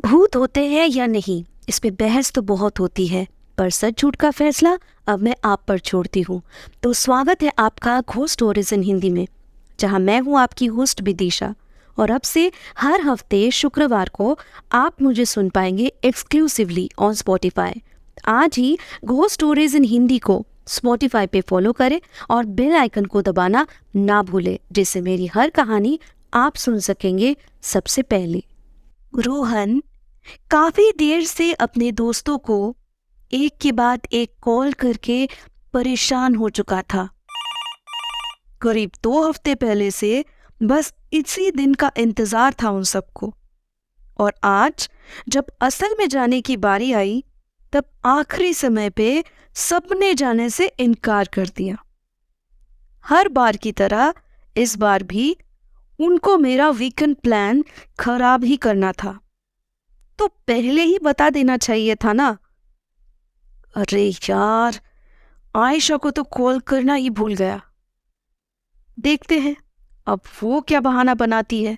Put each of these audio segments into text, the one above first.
भूत होते हैं या नहीं, इस पे बहस तो बहुत होती है, पर सच झूठ का फैसला अब मैं आप पर छोड़ती हूँ। तो स्वागत है आपका घोस्ट स्टोरीज इन हिंदी में, जहाँ मैं हूँ आपकी होस्ट विदिशा। और अब से हर हफ्ते शुक्रवार को आप मुझे सुन पाएंगे एक्सक्लूसिवली ऑन स्पॉटिफाई। आज ही घोस्ट स्टोरीज इन हिंदी को स्पॉटिफाई पे फॉलो करें और बेल आइकन को दबाना ना भूलें, जिससे मेरी हर कहानी आप सुन सकेंगे सबसे पहले। रोहन काफी देर से अपने दोस्तों को एक के बाद एक कॉल करके परेशान हो चुका था। करीब 2 हफ्ते पहले से बस इसी दिन का इंतजार था उन सबको, और आज जब असल में जाने की बारी आई तब आखिरी समय पे सबने जाने से इनकार कर दिया। हर बार की तरह इस बार भी उनको मेरा वीकेंड प्लान खराब ही करना था, तो पहले ही बता देना चाहिए था ना। अरे यार, आयशा को तो कॉल करना ही भूल गया। देखते हैं अब वो क्या बहाना बनाती है।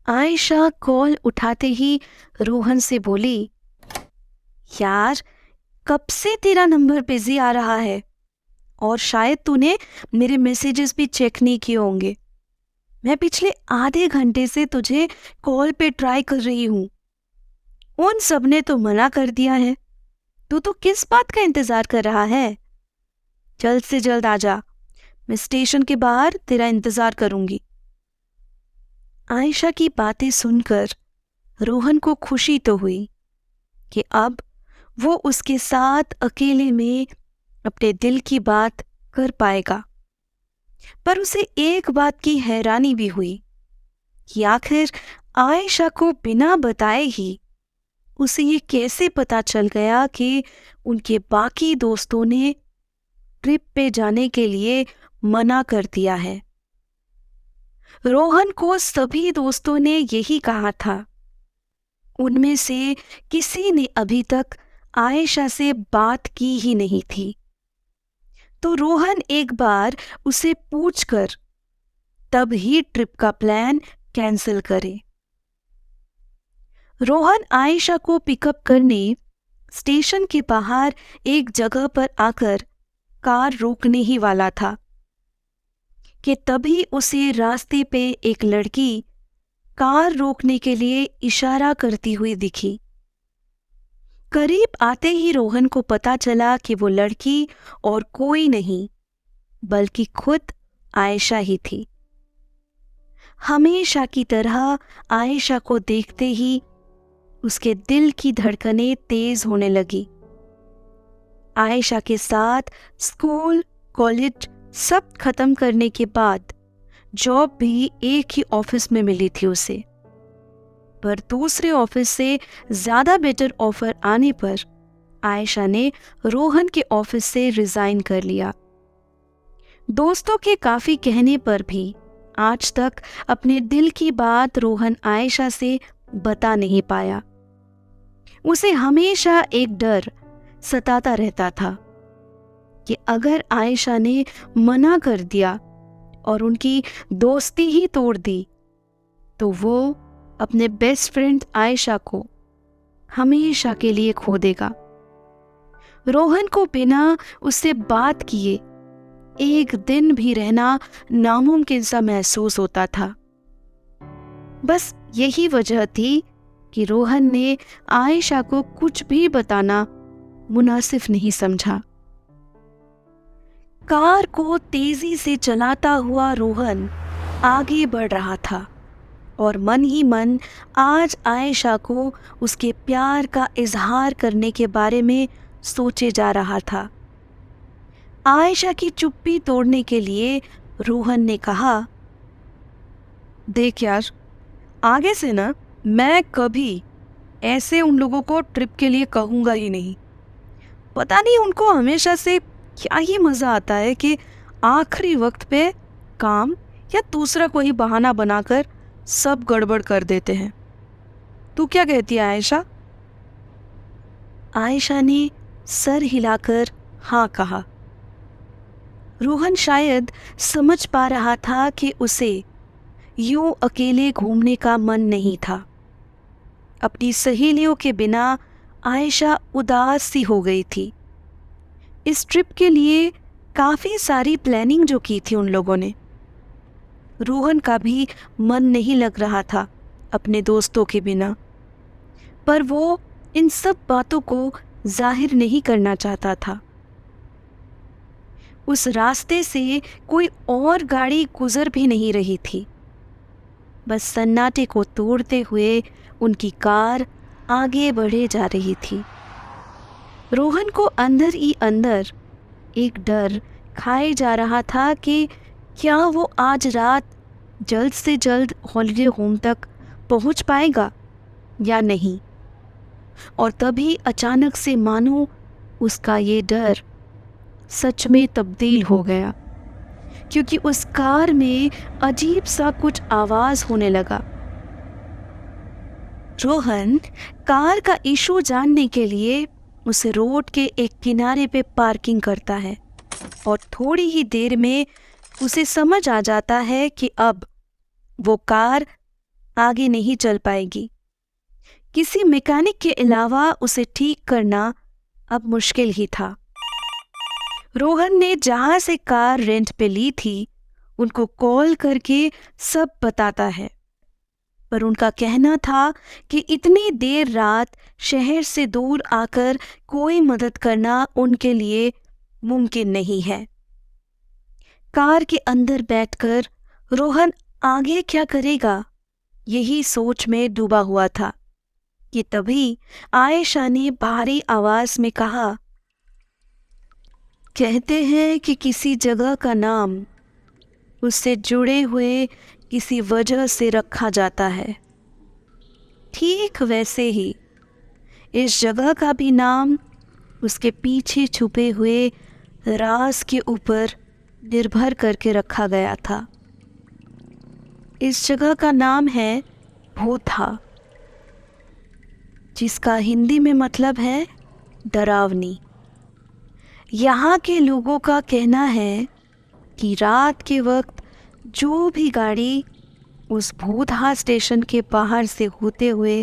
आयशा कॉल उठाते ही रोहन से बोली, यार कब से तेरा नंबर बिजी आ रहा है और शायद तूने मेरे मैसेजेस भी चेक नहीं किए होंगे। मैं पिछले आधे घंटे से तुझे कॉल पे ट्राई कर रही हूँ, उन सब ने तो मना कर दिया है। तू तो किस बात का इंतजार कर रहा है? जल्द से जल्द आ जा, मैं स्टेशन के बाहर तेरा इंतजार करूंगी। आयशा की बातें सुनकर रोहन को खुशी तो हुई कि अब वो उसके साथ अकेले में अपने दिल की बात कर पाएगा, पर उसे एक बात की हैरानी भी हुई कि आखिर आयशा को बिना बताए ही उसे ये कैसे पता चल गया कि उनके बाकी दोस्तों ने ट्रिप पे जाने के लिए मना कर दिया है। रोहन को सभी दोस्तों ने यही कहा था, उनमें से किसी ने अभी तक आयशा से बात की ही नहीं थी। तो रोहन एक बार उसे पूछकर तब ही ट्रिप का प्लान कैंसिल करे। रोहन आयशा को पिकअप करने स्टेशन के बाहर एक जगह पर आकर कार रोकने ही वाला था कि तभी उसे रास्ते पे एक लड़की कार रोकने के लिए इशारा करती हुई दिखी। करीब आते ही रोहन को पता चला कि वो लड़की और कोई नहीं बल्कि खुद आयशा ही थी। हमेशा की तरह आयशा को देखते ही उसके दिल की धड़कनें तेज होने लगी। आयशा के साथ स्कूल कॉलेज सब खत्म करने के बाद जॉब भी एक ही ऑफिस में मिली थी उसे, पर दूसरे ऑफिस से ज्यादा बेटर ऑफर आने पर आयशा ने रोहन के ऑफिस से रिजाइन कर लिया। दोस्तों के काफी कहने पर भी आज तक अपने दिल की बात रोहन आयशा से बता नहीं पाया। उसे हमेशा एक डर सताता रहता था कि अगर आयशा ने मना कर दिया और उनकी दोस्ती ही तोड़ दी तो वो अपने बेस्ट फ्रेंड आयशा को हमेशा के लिए खो देगा। रोहन को बिना उससे बात किए एक दिन भी रहना नामुमकिन सा महसूस होता था। बस यही वजह थी कि रोहन ने आयशा को कुछ भी बताना मुनासिब नहीं समझा। कार को तेजी से चलाता हुआ रोहन आगे बढ़ रहा था और मन ही मन आज आयशा को उसके प्यार का इजहार करने के बारे में सोचे जा रहा था। आयशा की चुप्पी तोड़ने के लिए रोहन ने कहा, देख यार, आगे से ना मैं कभी ऐसे उन लोगों को ट्रिप के लिए कहूँगा ही नहीं। पता नहीं उनको हमेशा से क्या ही मज़ा आता है कि आखिरी वक्त पे काम या दूसरा कोई बहाना बनाकर सब गड़बड़ कर देते हैं। तू क्या कहती है आयशा? आयशा ने सर हिलाकर हाँ कहा। रोहन शायद समझ पा रहा था कि उसे यूं अकेले घूमने का मन नहीं था, अपनी सहेलियों के बिना आयशा उदास सी हो गई थी। इस ट्रिप के लिए काफ़ी सारी प्लानिंग जो की थी उन लोगों ने। रोहन का भी मन नहीं लग रहा था अपने दोस्तों के बिना, पर वो इन सब बातों को जाहिर नहीं करना चाहता था। उस रास्ते से कोई और गाड़ी गुजर भी नहीं रही थी। बस सन्नाटे को तोड़ते हुए उनकी कार आगे बढ़े जा रही थी। रोहन को अंदर ही अंदर एक डर खाए जा रहा था कि क्या वो आज रात जल्द से जल्द हॉलिडे होम तक पहुंच पाएगा या नहीं। और तभी अचानक से मानो उसका ये डर सच में तब्दील हो गया, क्योंकि उस कार में अजीब सा कुछ आवाज़ होने लगा। रोहन कार का इशू जानने के लिए उस रोड के एक किनारे पे पार्किंग करता है और थोड़ी ही देर में उसे समझ आ जाता है कि अब वो कार आगे नहीं चल पाएगी। किसी मैकेनिक के अलावा उसे ठीक करना अब मुश्किल ही था। रोहन ने जहां से कार रेंट पे ली थी उनको कॉल करके सब बताता है, पर उनका कहना था कि इतनी देर रात शहर से दूर आकर कोई मदद करना उनके लिए मुमकिन नहीं है। कार के अंदर बैठकर रोहन आगे क्या करेगा, यही सोच में डूबा हुआ था कि तभी आयशा ने भारी आवाज में कहा, कहते हैं कि किसी जगह का नाम उससे जुड़े हुए किसी वजह से रखा जाता है। ठीक वैसे ही इस जगह का भी नाम उसके पीछे छुपे हुए राज के ऊपर निर्भर करके रखा गया था। इस जगह का नाम है भूथा, जिसका हिंदी में मतलब है डरावनी। यहाँ के लोगों का कहना है कि रात के वक्त जो भी गाड़ी उस भूतहा स्टेशन के बाहर से होते हुए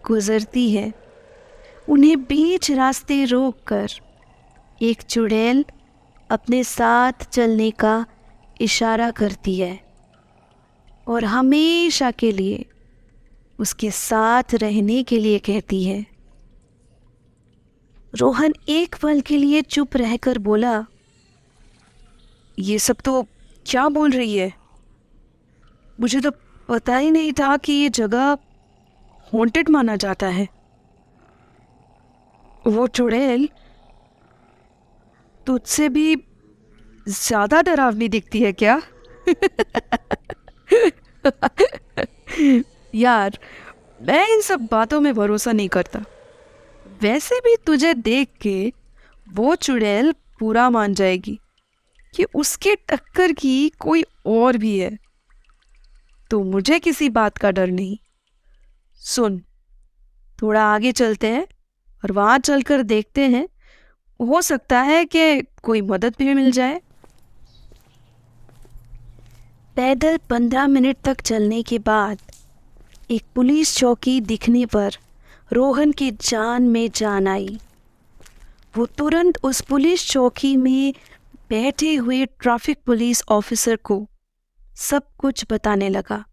गुजरती है, उन्हें बीच रास्ते रोककर एक चुड़ैल अपने साथ चलने का इशारा करती है और हमेशा के लिए उसके साथ रहने के लिए कहती है। रोहन एक पल के लिए चुप रहकर बोला, ये सब तो क्या बोल रही है? मुझे तो पता ही नहीं था कि ये जगह हॉन्टेड माना जाता है। वो चुड़ैल तुझसे भी ज्यादा डरावनी दिखती है क्या? यार, मैं इन सब बातों में भरोसा नहीं करता। वैसे भी तुझे देख के वो चुड़ैल पूरा मान जाएगी कि उसके टक्कर की कोई और भी है, तो मुझे किसी बात का डर नहीं। सुन, थोड़ा आगे चलते हैं और वहां चलकर देखते हैं, हो सकता है कि कोई मदद भी मिल जाए। पैदल 15 मिनट तक चलने के बाद एक पुलिस चौकी दिखने पर रोहन की जान में जान आई। वो तुरंत उस पुलिस चौकी में बैठे हुए ट्रैफिक पुलिस ऑफिसर को सब कुछ बताने लगा।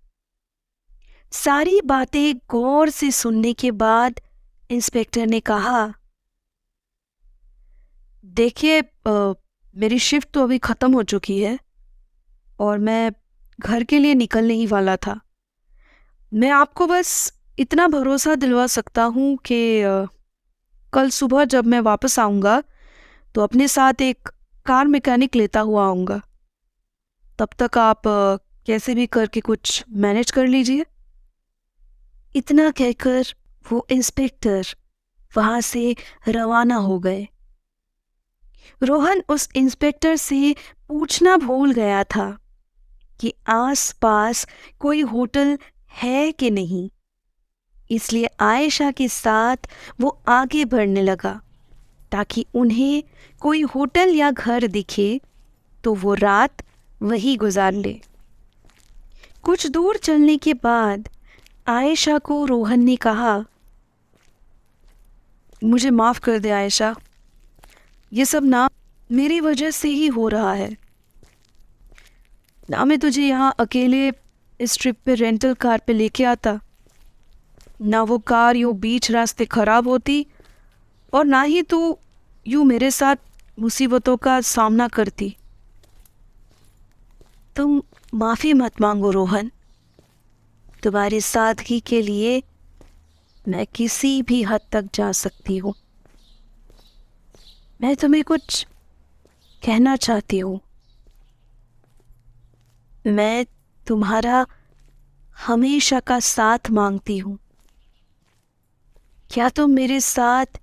सारी बातें गौर से सुनने के बाद इंस्पेक्टर ने कहा, देखिए, मेरी शिफ्ट तो अभी ख़त्म हो चुकी है और मैं घर के लिए निकलने ही वाला था। मैं आपको बस इतना भरोसा दिलवा सकता हूँ कि कल सुबह जब मैं वापस आऊँगा तो अपने साथ एक कार मैकेनिक लेता हुआ आऊँगा। तब तक आप कैसे भी करके कुछ मैनेज कर लीजिए। इतना कहकर वो इंस्पेक्टर वहाँ से रवाना हो गए। रोहन उस इंस्पेक्टर से पूछना भूल गया था कि आस-पास कोई होटल है कि नहीं, इसलिए आयशा के साथ वो आगे बढ़ने लगा ताकि उन्हें कोई होटल या घर दिखे तो वो रात वहीं गुजार ले। कुछ दूर चलने के बाद आयशा को रोहन ने कहा, मुझे माफ़ कर दे आयशा, ये सब ना मेरी वजह से ही हो रहा है। ना मैं तुझे यहाँ अकेले इस ट्रिप पे रेंटल कार पे लेके आता, ना वो कार यूँ बीच रास्ते ख़राब होती, और ना ही तू यूँ मेरे साथ मुसीबतों का सामना करती। तुम माफ़ी मत मांगो रोहन, तुम्हारी सादगी के लिए मैं किसी भी हद तक जा सकती हूँ। मैं तुम्हें कुछ कहना चाहती हूँ। मैं तुम्हारा हमेशा का साथ मांगती हूँ। क्या तुम मेरे साथ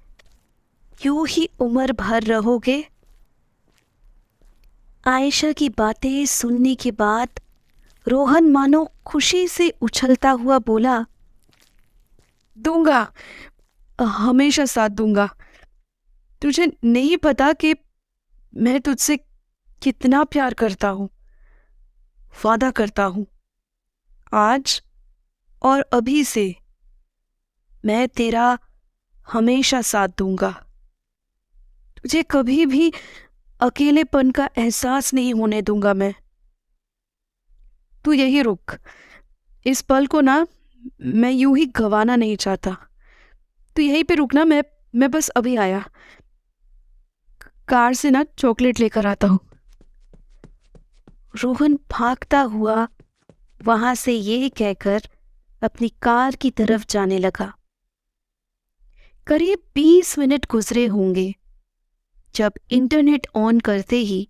यूं ही उम्र भर रहोगे? आयशा की बातें सुनने के बाद रोहन मानो खुशी से उछलता हुआ बोला, दूंगा, हमेशा साथ दूंगा। तुझे नहीं पता कि मैं तुझसे कितना प्यार करता हूँ। वादा करता हूँ, आज और अभी से मैं तेरा हमेशा साथ दूंगा। तुझे कभी भी अकेलेपन का एहसास नहीं होने दूंगा मैं। तू यही रुक, इस पल को ना मैं यूं ही गंवाना नहीं चाहता। तू यहीं पे रुकना, मैं बस अभी आया। कार से ना चॉकलेट लेकर आता हूँ। रोहन भागता हुआ वहां से ये कहकर अपनी कार की तरफ जाने लगा। करीब 20 मिनट गुजरे होंगे जब इंटरनेट ऑन करते ही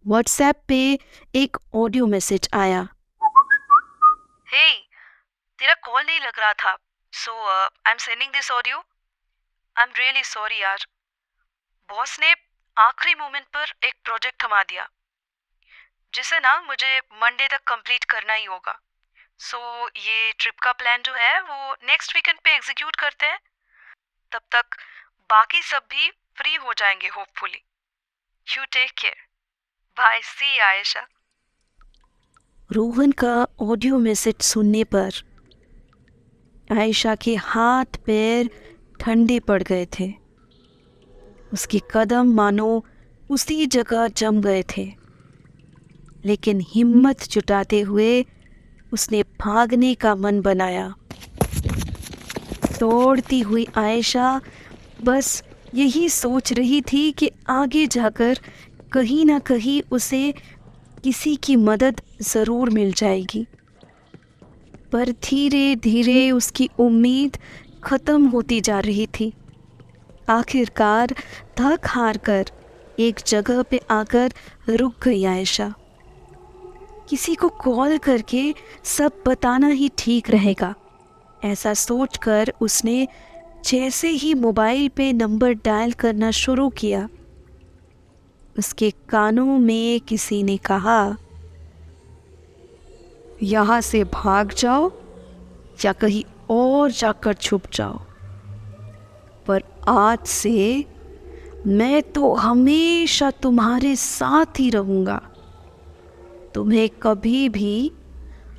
व्हाट्सएप पे एक ऑडियो मैसेज आया। हे, तेरा कॉल नहीं लग रहा था, so I am sending this audio. I am really sorry यार। बॉस ने आखिरी मोमेंट पर एक प्रोजेक्ट थमा दिया, जिसे ना मुझे मंडे तक कंप्लीट करना ही होगा। सो ये ट्रिप का प्लान जो है वो नेक्स्ट वीकेंड पे एग्जीक्यूट करते हैं। तब तक बाकी सब भी फ्री हो जाएंगे hopefully. You take care. Bye, see Ayesha. Rohan का ऑडियो मैसेज सुनने पर आयशा के हाथ पैर ठंडे पड़ गए थे। उसके कदम मानो उसी जगह जम गए थे, लेकिन हिम्मत जुटाते हुए उसने भागने का मन बनाया। दौड़ती हुई आयशा बस यही सोच रही थी कि आगे जाकर कहीं ना कहीं उसे किसी की मदद ज़रूर मिल जाएगी। पर धीरे धीरे उसकी उम्मीद ख़त्म होती जा रही थी। आखिरकार थक हार कर एक जगह पे आकर रुक गई आयशा। किसी को कॉल करके सब बताना ही ठीक रहेगा, ऐसा सोचकर उसने जैसे ही मोबाइल पे नंबर डायल करना शुरू किया, उसके कानों में किसी ने कहा, यहाँ से भाग जाओ या कहीं और जाकर छुप जाओ, पर आज से मैं तो हमेशा तुम्हारे साथ ही रहूँगा। तुम्हें कभी भी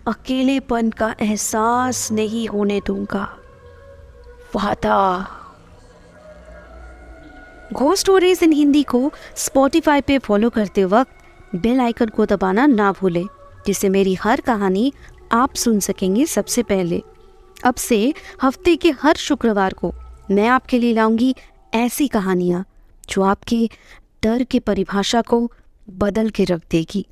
अकेलेपन का एहसास नहीं होने दूंगा, वादा। घोस्ट स्टोरीज इन हिंदी को स्पॉटिफाई पे फॉलो करते वक्त बेल आइकन को दबाना ना भूलें, जिससे मेरी हर कहानी आप सुन सकेंगे सबसे पहले। अब से हफ्ते के हर शुक्रवार को मैं आपके लिए लाऊंगी ऐसी कहानियाँ जो आपके डर की परिभाषा को बदल के रख देगी।